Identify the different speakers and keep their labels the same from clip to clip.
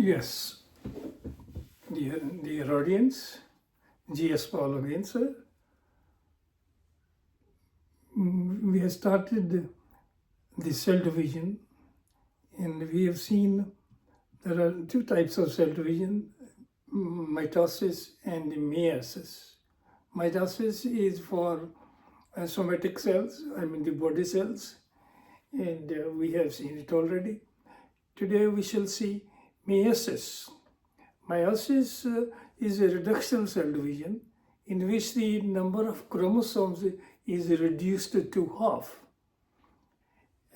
Speaker 1: Yes, dear audience, GS Paul again, sir. We have started the cell division, and we have seen there are two types of cell division, mitosis and meiosis. Mitosis is for somatic cells, the body cells, and we have seen it already. Today we shall see meiosis. Meiosis is a reductional cell division in which the number of chromosomes is reduced to half.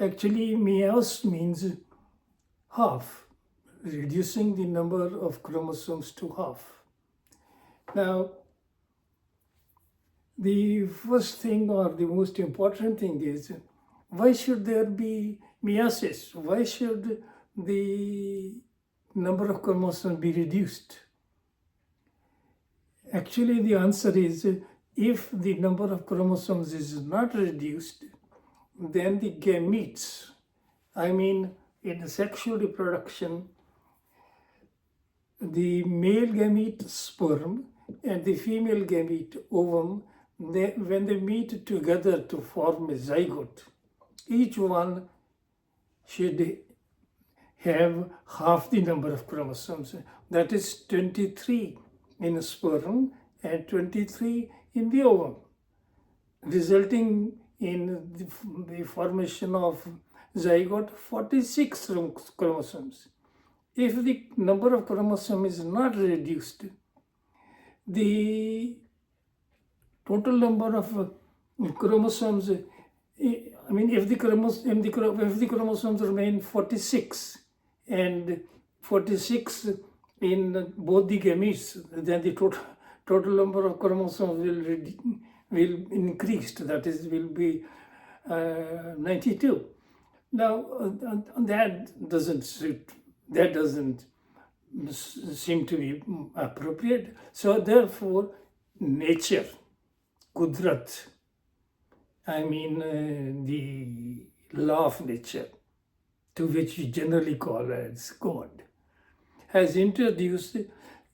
Speaker 1: Actually, meios means half, reducing the number of chromosomes to half. Now, the first thing or the most important thing is, why should there be meiosis? Why should the number of chromosomes be reduced? Actually, the answer is, if the number of chromosomes is not reduced, then the gametes, in sexual reproduction, the male gamete sperm and the female gamete ovum, when they meet together to form a zygote, each one should have half the number of chromosomes. That is 23 in sperm and 23 in the ovum, resulting in the formation of zygote 46 chromosomes. If the number of chromosomes is not reduced, the total number of chromosomes, if the chromosomes remain 46 and 46 in both the gametes, then the total number of chromosomes will increase, that is, will be 92. Now, that doesn't seem to be appropriate. So therefore, nature, Kudrat, the law of nature, to which we generally call as God, has introduced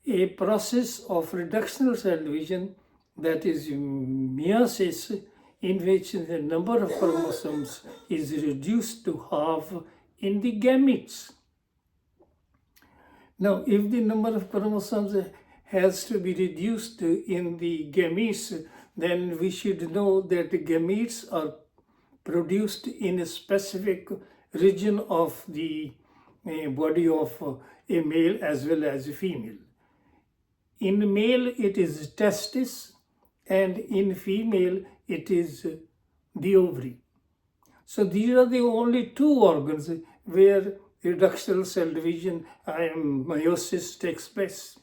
Speaker 1: a process of reductional cell division, that is meiosis, in which the number of chromosomes is reduced to half in the gametes. Now, if the number of chromosomes has to be reduced in the gametes, then we should know that the gametes are produced in a specific region of the body of a male as well as a female. In male, it is testis, and in female, it is the ovary. So these are the only two organs where reductional cell division, meiosis, takes place,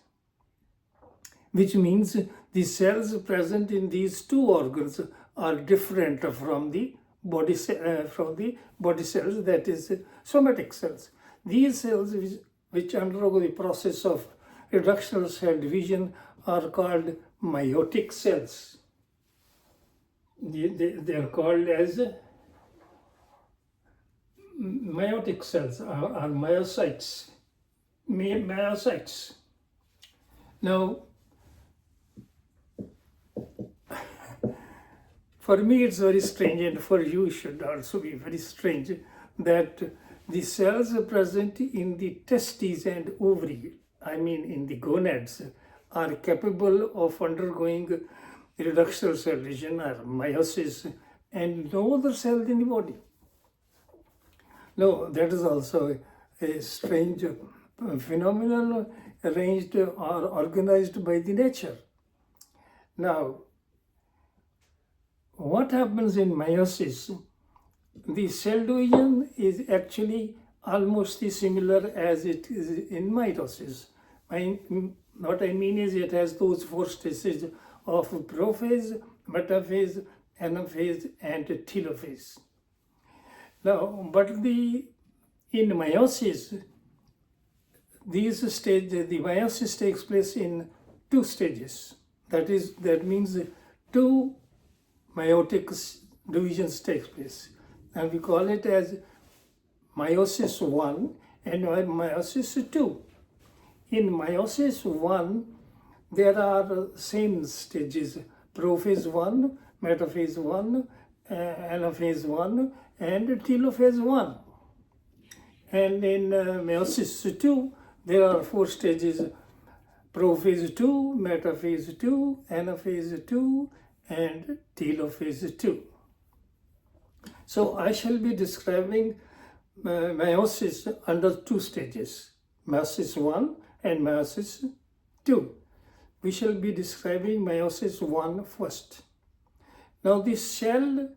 Speaker 1: which means the cells present in these two organs are different from the body cells, that is somatic cells. These cells which undergo the process of reductional cell division are called meiotic cells. They are called as meiotic cells or myocytes. Now, for me it's very strange, and for you it should also be very strange, that the cells present in the testes and ovary, in the gonads, are capable of undergoing reductional cell division or meiosis, and no other cell in the body. No, that is also a strange phenomenon arranged or organized by the nature. Now, what happens in meiosis? The cell division is actually almost similar as it is in mitosis. What I mean is, it has those four stages of prophase, metaphase, anaphase, and telophase. Now, but in meiosis, the meiosis takes place in two stages. That means two meiotic divisions takes place, and we call it as meiosis 1 and meiosis 2. In meiosis 1, there are same stages: prophase 1, metaphase 1, anaphase 1, and telophase 1. And in meiosis 2, there are 4 stages: prophase 2, metaphase 2, anaphase 2, and telophase 2. So I shall be describing meiosis under 2 stages: meiosis 1 and meiosis 2. We shall be describing meiosis 1 first. Now this cell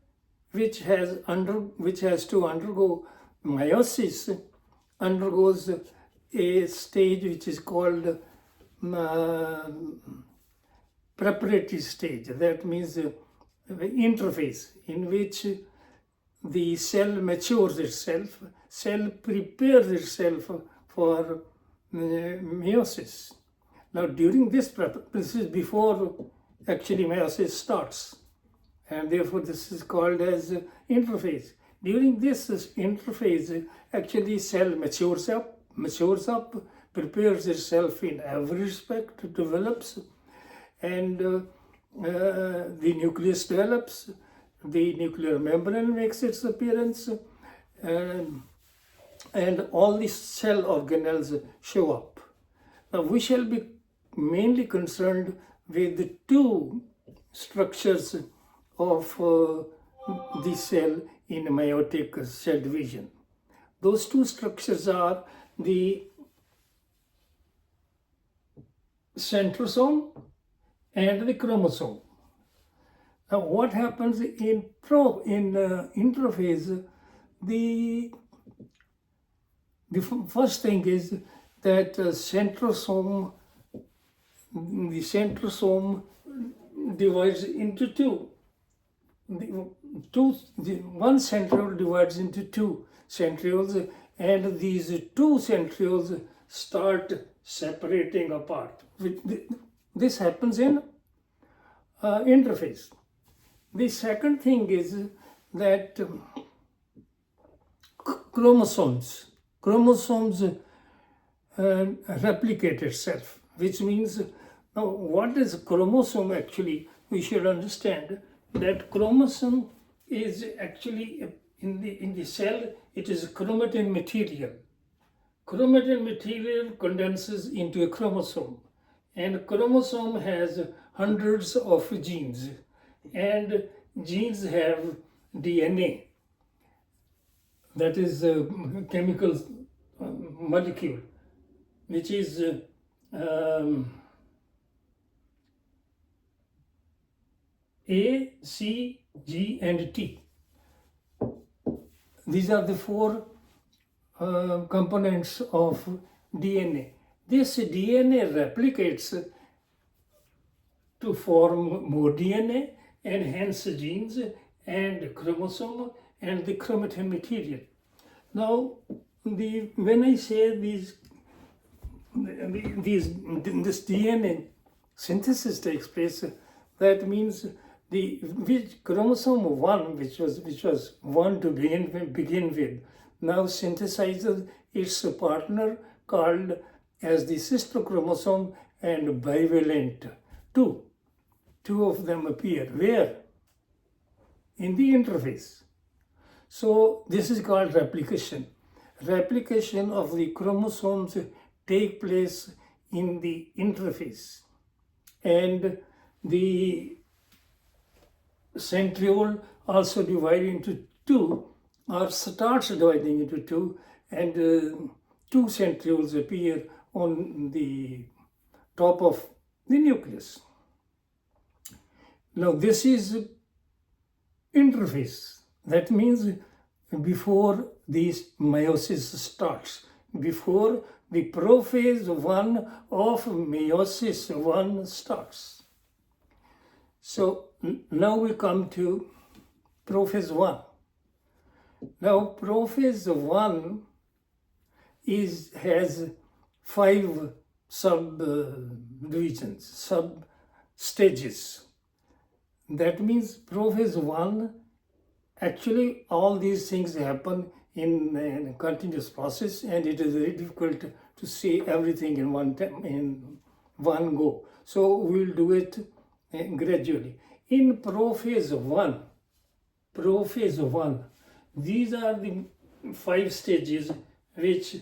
Speaker 1: which has to undergo meiosis undergoes a stage which is called preparatory stage. That means interphase, in which the cell matures itself, cell prepares itself for meiosis. Now during this is before actually meiosis starts, and therefore this is called as interphase. During this interphase, actually cell matures up, prepares itself in every respect, develops, and the nucleus develops, the nuclear membrane makes its appearance, and all the cell organelles show up. Now we shall be mainly concerned with the 2 structures of the cell in meiotic cell division. Those 2 structures are the centrosome and the chromosome. Now what happens in interphase? The first thing is that the centrosome divides into 2. One centriole divides into 2 centrioles, and these 2 centrioles start separating apart. This happens in interphase. The second thing is that chromosomes replicate itself, which means, now what is chromosome actually? We should understand that chromosome is actually in the cell, it is chromatin material. Chromatin material condenses into a chromosome, and chromosome has hundreds of genes, and genes have DNA, that is a chemical molecule, which is A, C, G, and T. These are the 4 components of DNA. This DNA replicates to form more DNA, and hence genes and chromosome and the chromatin material. Now, when I say this DNA synthesis takes place, that means which chromosome 1, which was 1 to begin with, now synthesizes its partner called as the sister chromosome and bivalent 2. 2 of them appear. Where? In the interphase. So this is called replication. Replication of the chromosomes take place in the interphase, and the centriole also divide into 2, or starts dividing into 2, and 2 centrioles appear on the top of the nucleus. Now this is interphase. That means before this meiosis starts, before the prophase 1 of meiosis 1 starts. So now we come to prophase 1. Now prophase 1 has 5 subdivisions, sub-stages. That means prophase 1, actually all these things happen in a continuous process, and it is very difficult to say everything in one time, in one go. So we'll do it gradually. In prophase 1, these are the 5 stages which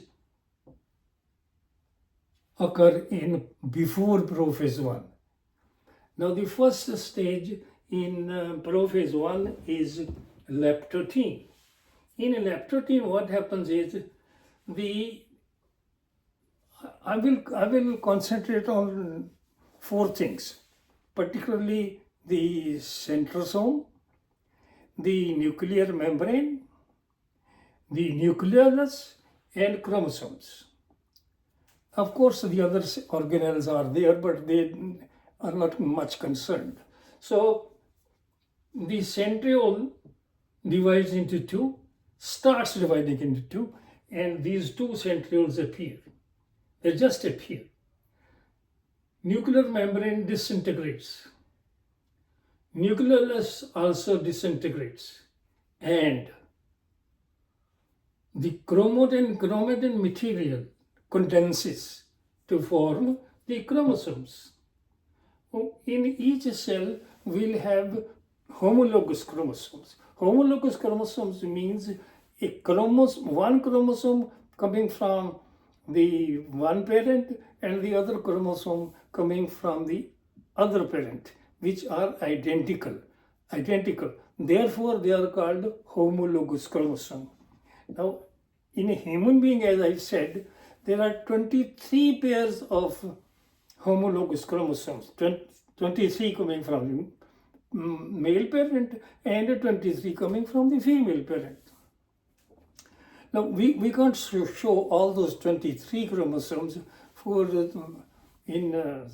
Speaker 1: occur in before prophase 1. Now the first stage in prophase 1 is leptotene. In leptotene, what happens is I will concentrate on 4 things, particularly the centrosome, the nuclear membrane, the nucleolus, and chromosomes. Of course, the other organelles are there, but they are not much concerned. So the centriole divides into 2, starts dividing into 2, and these 2 centrioles appear. They just appear. Nuclear membrane disintegrates. Nucleolus also disintegrates, and the chromatin material condenses to form the chromosomes. In each cell, we'll have homologous chromosomes. Homologous chromosomes means one chromosome coming from the one parent and the other chromosome coming from the other parent, which are identical. Therefore, they are called homologous chromosomes. Now, in a human being, as I said, there are 23 pairs of homologous chromosomes, 23 coming from the male parent and 23 coming from the female parent. Now, we can't show all those 23 chromosomes in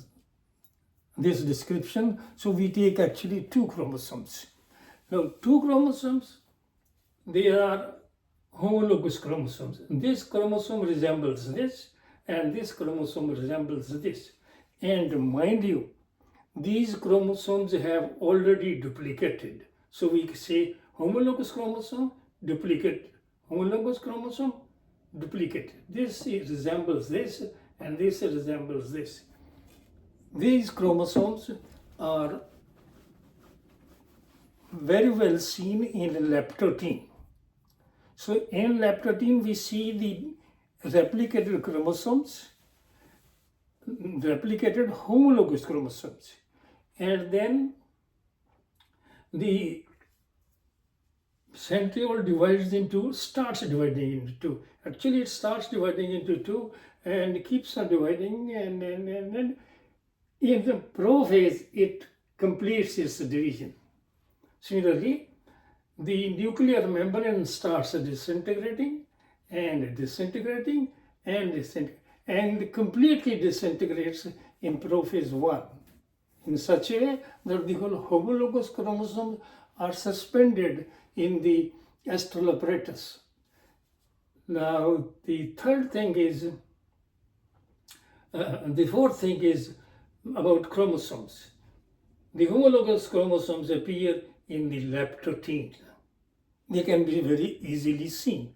Speaker 1: this description, so we take actually 2 chromosomes. Now, 2 chromosomes, they are homologous chromosomes. This chromosome resembles this, and this chromosome resembles this. And mind you, these chromosomes have already duplicated. So we say homologous chromosome, duplicate. Homologous chromosome, duplicate. This resembles this, and this resembles this. These chromosomes are very well seen in leptotene. So in leptotene, we see the replicated chromosomes, replicated homologous chromosomes, and then the centriole starts dividing into 2. Actually, it starts dividing into 2 and keeps on dividing, and in the prophase, it completes its division. Similarly, the nuclear membrane starts disintegrating and disintegrating and completely disintegrates in prophase 1 in such a way that the whole homologous chromosomes are suspended in the astral apparatus. Now, the fourth thing is about chromosomes. The homologous chromosomes appear in the leptotene. They can be very easily seen.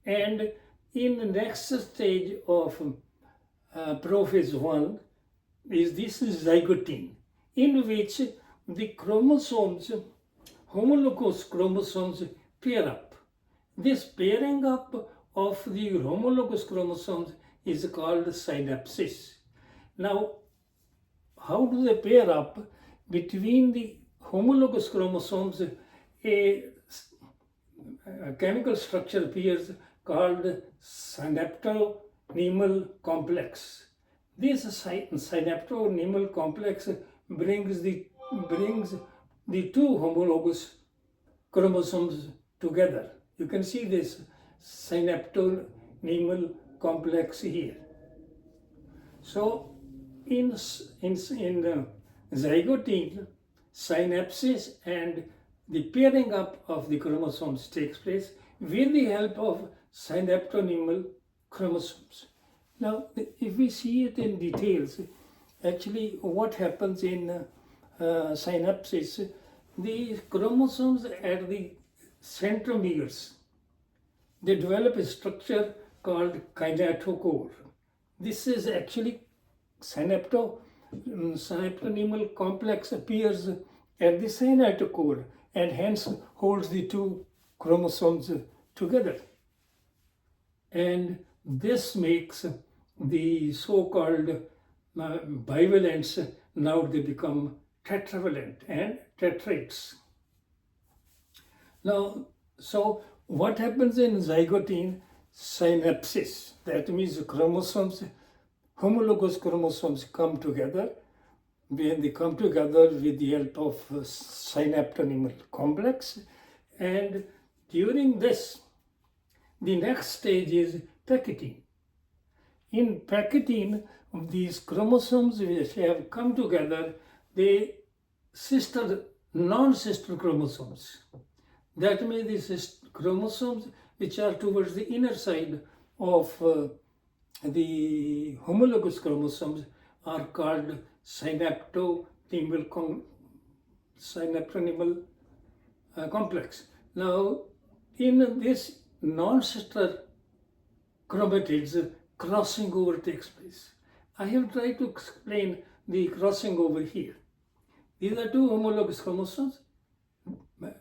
Speaker 1: And in the next stage of prophase 1 is this zygotene, in which the chromosomes, homologous chromosomes, pair up. This pairing up of the homologous chromosomes is called synapsis. Now, how do they pair up? Between the homologous chromosomes, a chemical structure appears called synaptonemal complex. This synaptonemal complex brings the 2 homologous chromosomes together. You can see this synaptonemal complex here. So in zygotene, synapsis and the pairing up of the chromosomes takes place with the help of synaptonemal chromosomes. Now, if we see it in details, actually what happens in synapsis, the chromosomes at the centromeres, they develop a structure called kinetochore. This is actually synaptonymal complex appears at the kinetochore and hence holds the two chromosomes together. And this makes the so-called bivalents, now they become tetravalent and tetrates. Now, so what happens in zygote synapsis? That means chromosomes, homologous chromosomes come together. When they come together with the help of synaptonymal complex, and during this, the next stage is packeting. In packeting, these chromosomes which have come together, they non-sister chromosomes. That means the chromosomes which are towards the inner side of the homologous chromosomes are called synaptonymal complex. Now, in this non-sister chromatids, crossing over takes place. I have tried to explain the crossing over here. These are two homologous chromosomes,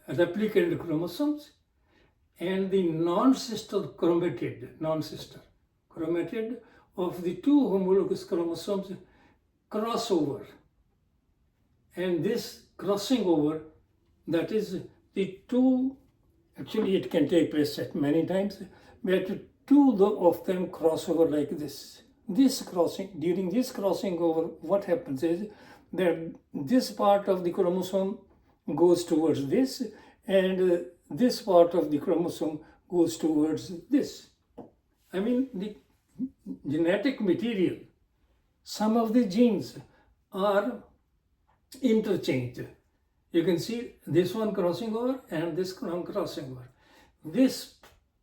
Speaker 1: replicated chromosomes, and the non-sister chromatid of the two homologous chromosomes cross over. And this crossing over, that is the two, actually it can take place at many times, but two of them cross over like this. During this crossing over, what happens is that this part of the chromosome goes towards this, and this part of the chromosome goes towards this. I mean, the genetic material, some of the genes are interchanged. You can see this one crossing over and this one crossing over. This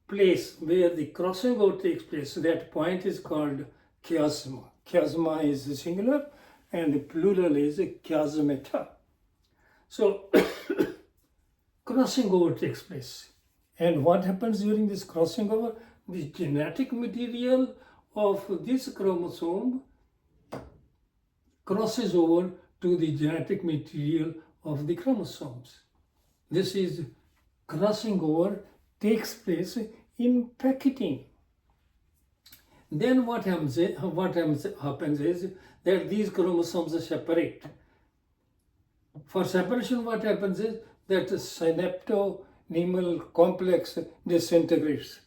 Speaker 1: place where the crossing over takes place, that point is called chiasma. Chiasma is singular and the plural is chiasmata. So, crossing over takes place. And what happens during this crossing over? The genetic material of this chromosome crosses over to the genetic material of the chromosomes. This is crossing over takes place in packeting. Then what happens is that these chromosomes are separate. For separation, what happens is that the synaptonymal complex disintegrates.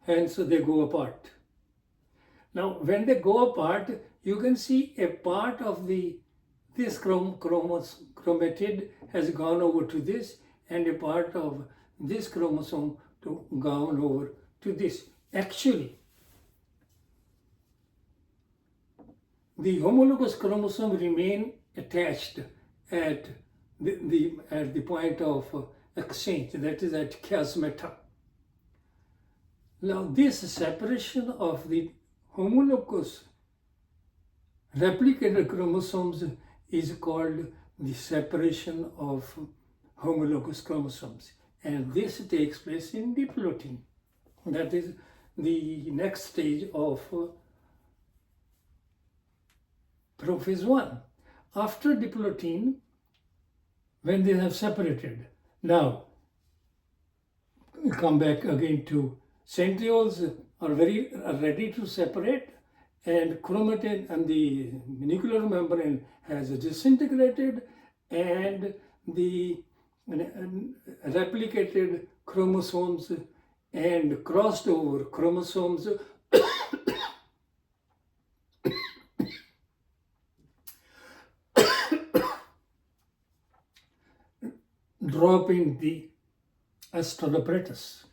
Speaker 1: Hence, they go apart. Now, when they go apart, you can see a part of this chromatid has gone over to this, and a part of this chromosome gone over to this. Actually, the homologous chromosome remain attached at the point of exchange, that is at chiasmata. Now, this separation of the homologous replicated chromosomes is called the separation of homologous chromosomes, and this takes place in diplotin. That is the next stage of prophase 1. After diplotin, when they have separated, now we come back again to centrioles are ready to separate, and chromatin and the nuclear membrane has disintegrated, and the replicated chromosomes and crossed over chromosomes drop in the astrolabratus.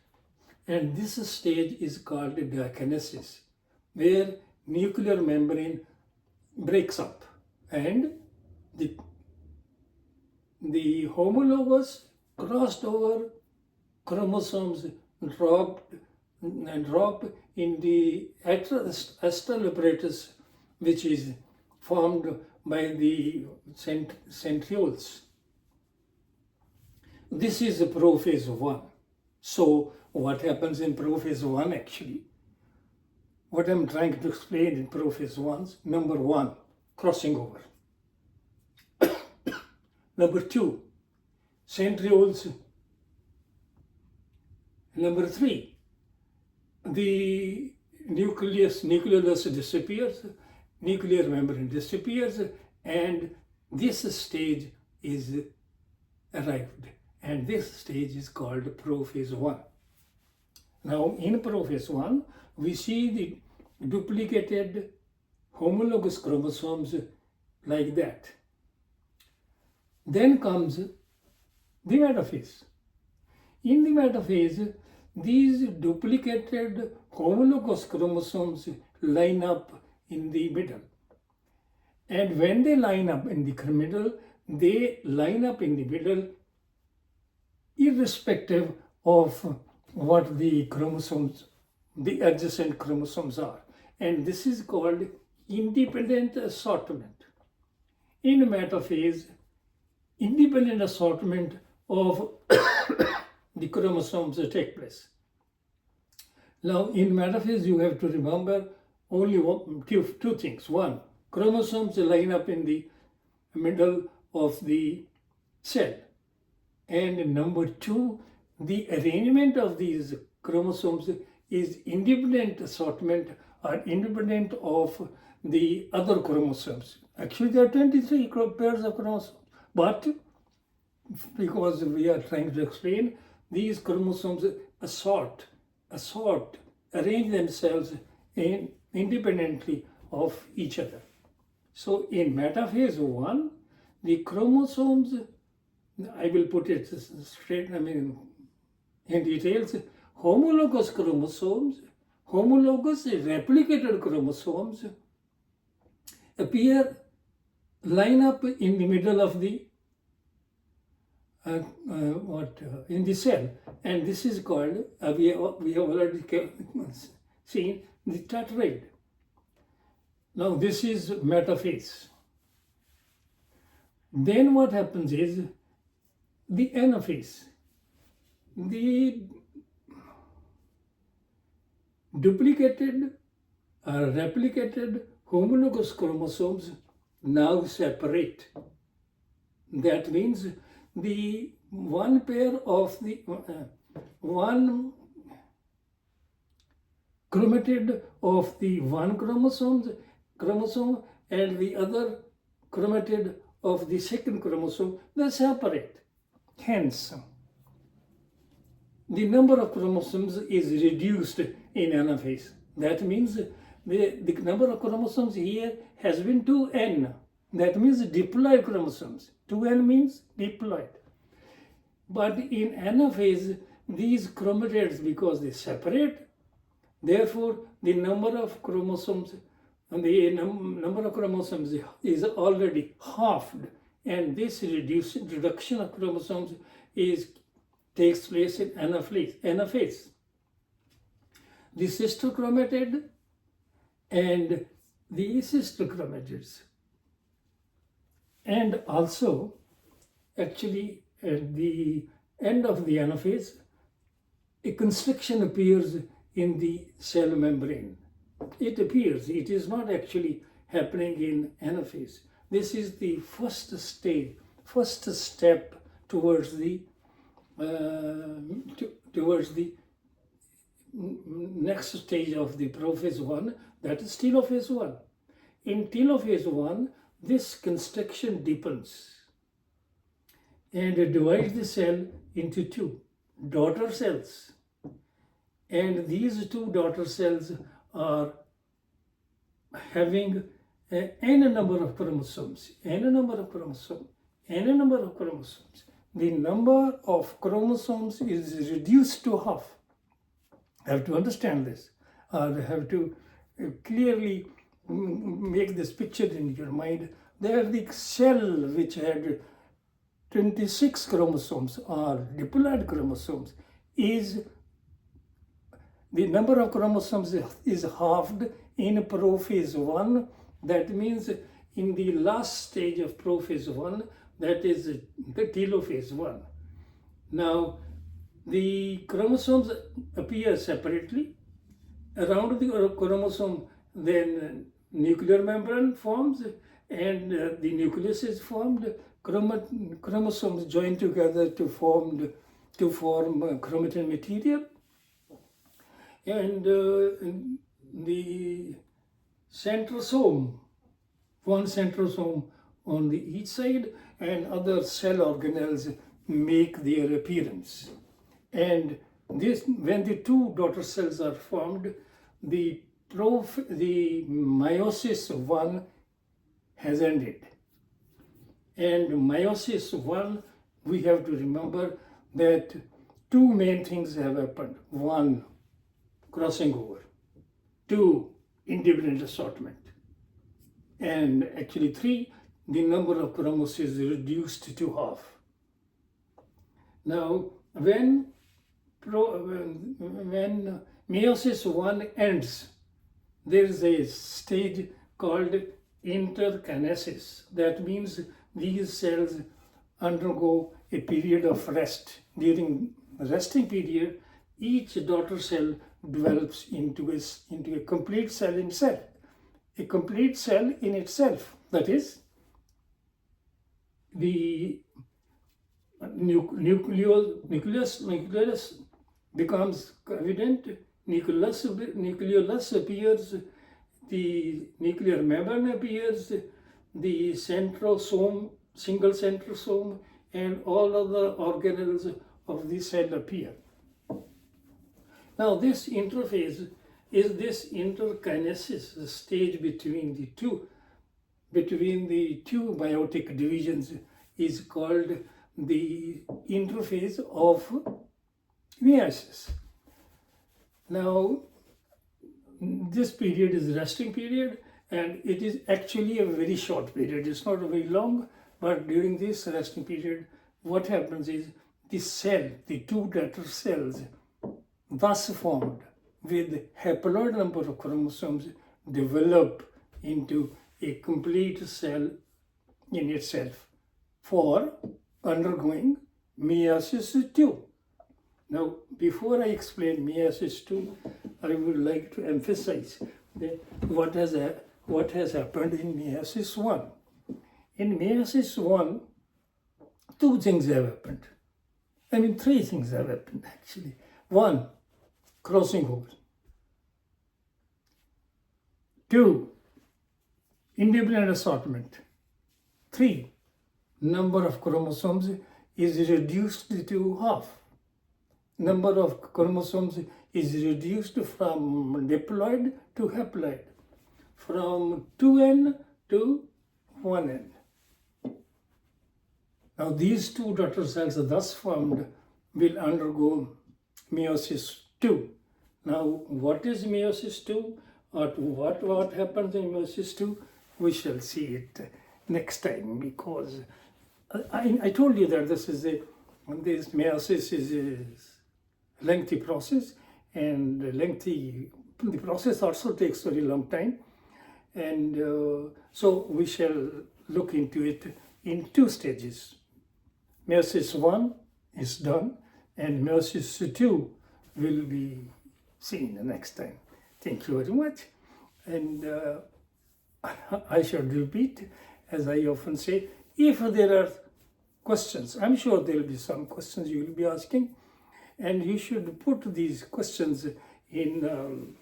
Speaker 1: And this stage is called diakinesis, where nuclear membrane breaks up and the homologous crossed over chromosomes drop in the astrolabratus, which is formed by the centrioles. This is prophase 1. So what happens in prophase 1 actually? What I'm trying to explain in prophase 1, number 1, crossing over. Number 2, centrioles. Number 3, the nucleus disappears, nuclear membrane disappears, and this stage is arrived. And this stage is called prophase 1. Now, in prophase 1, we see the duplicated homologous chromosomes like that. Then comes the metaphase. In the metaphase, these duplicated homologous chromosomes line up in the middle. And when they line up in the middle, they line up in the middle irrespective of what the chromosomes, the adjacent chromosomes are. And this is called independent assortment. In metaphase, independent assortment of the chromosomes take place. Now, in metaphase, you have to remember only two things. One, chromosomes line up in the middle of the cell. And number 2, the arrangement of these chromosomes is independent assortment or independent of the other chromosomes. Actually, there are 23 pairs of chromosomes. But because we are trying to explain, these chromosomes arrange themselves independently of each other. So in metaphase 1, the chromosomes, I will put it straight, in details, homologous chromosomes, homologous replicated chromosomes line up in the middle of the in the cell, and this is called, we have already seen, the tetrad. Now this is metaphase. Then what happens is the anaphase. The duplicated or replicated homologous chromosomes now separate. That means the one pair of the one chromatid of the one chromosome and the other chromatid of the second chromosome, they separate. Hence, the number of chromosomes is reduced in anaphase. That means the number of chromosomes here has been 2n. That means diploid chromosomes. 2n means diploid. But in anaphase, these chromatids, because they separate, therefore the number of chromosomes is already halved, and this reduction of chromosomes takes place in anaphase. The sister chromatid and the sister chromatids. And also, actually, at the end of the anaphase, a constriction appears in the cell membrane. It appears, it is not actually happening in anaphase. This is the first stage, first step towards the next stage of the prophase 1, that is telophase 1. In telophase 1, this constriction deepens and divides the cell into two daughter cells. And these two daughter cells are having n number of chromosomes, The number of chromosomes is reduced to half. I have to understand this. I have to clearly make this picture in your mind. There, the cell which had 26 chromosomes or diploid chromosomes is the number of chromosomes is halved in prophase 1. That means in the last stage of prophase 1, that is the telophase 1. Now, the chromosomes appear separately. Around the chromosome, then nuclear membrane forms, and the nucleus is formed. Chromosomes join together to form chromatin material, and the centrosome, one centrosome on the each side, and other cell organelles make their appearance. And this, when the two daughter cells are formed, the meiosis 1 has ended. And meiosis 1, we have to remember that two main things have happened. One, crossing over. Two, independent assortment. And actually three, the number of chromosomes is reduced to half. Now, when meiosis 1 ends, there is a stage called interkinesis. That means these cells undergo a period of rest. During the resting period, each daughter cell develops into a complete cell in itself. A complete cell in itself. That is, the nucleus becomes evident, nucleolus appears, the nuclear membrane appears, the centrosome, single centrosome, and all other organelles of the cell appear. Now this interphase is this interkinesis, the stage between the two meiotic divisions, is called the interphase of meiosis. Now, this period is resting period, and it is actually a very short period. It's not very long, but during this resting period, what happens is the two daughter cells, thus formed with haploid number of chromosomes, develop into a complete cell in itself for undergoing meiosis 2. Now, before I explain meiosis 2, I would like to emphasize that what has happened in meiosis 1. In meiosis 1, two things have happened. Three things have happened actually. One, crossing over. Two, independent assortment. Three, number of chromosomes is reduced to half. Number of chromosomes is reduced from diploid to haploid, from 2n to 1n. Now these two daughter cells thus formed will undergo meiosis 2. Now what is meiosis 2? Or what happens in meiosis 2? We shall see it next time, because I told you that this meiosis is a lengthy process, and the process also takes very long time, and so we shall look into it in two stages. Meiosis 1 is done, and meiosis 2 will be seen the next time. Thank you very much, and I shall repeat, as I often say, if there are questions, I'm sure there will be some questions you will be asking, and you should put these questions in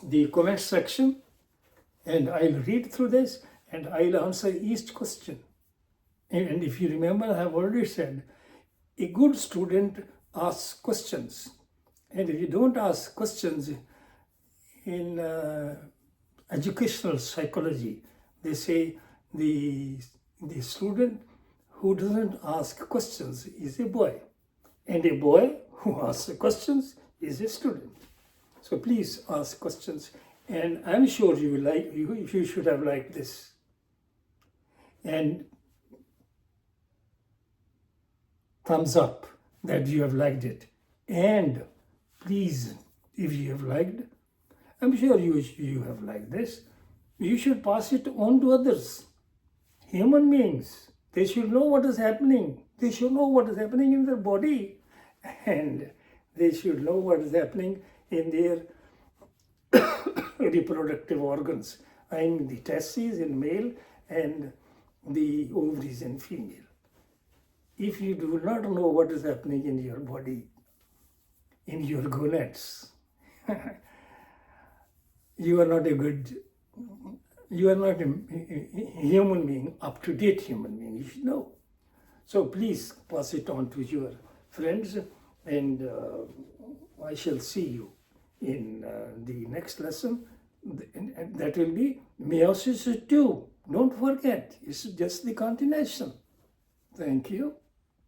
Speaker 1: the comment section, and I'll read through this and I'll answer each question. And if you remember, I have already said, a good student asks questions, and if you don't ask questions in educational psychology, they say the student who doesn't ask questions is a boy, and a boy who asks questions is a student. So please ask questions, and I'm sure you should have liked this. And thumbs up that you have liked it. And please, if you have liked, I'm sure you have liked this, you should pass it on to others. Human beings, they should know what is happening. They should know what is happening in their body. and they should know what is happening in their reproductive organs. I mean the testes in male and the ovaries in female. If you do not know what is happening in your body, in your gonads, you are not a human being, up-to-date human being. You should know. So please pass it on to your friends, and I shall see you in the next lesson. And that will be meiosis 2. Don't forget, it's just the continuation. Thank you.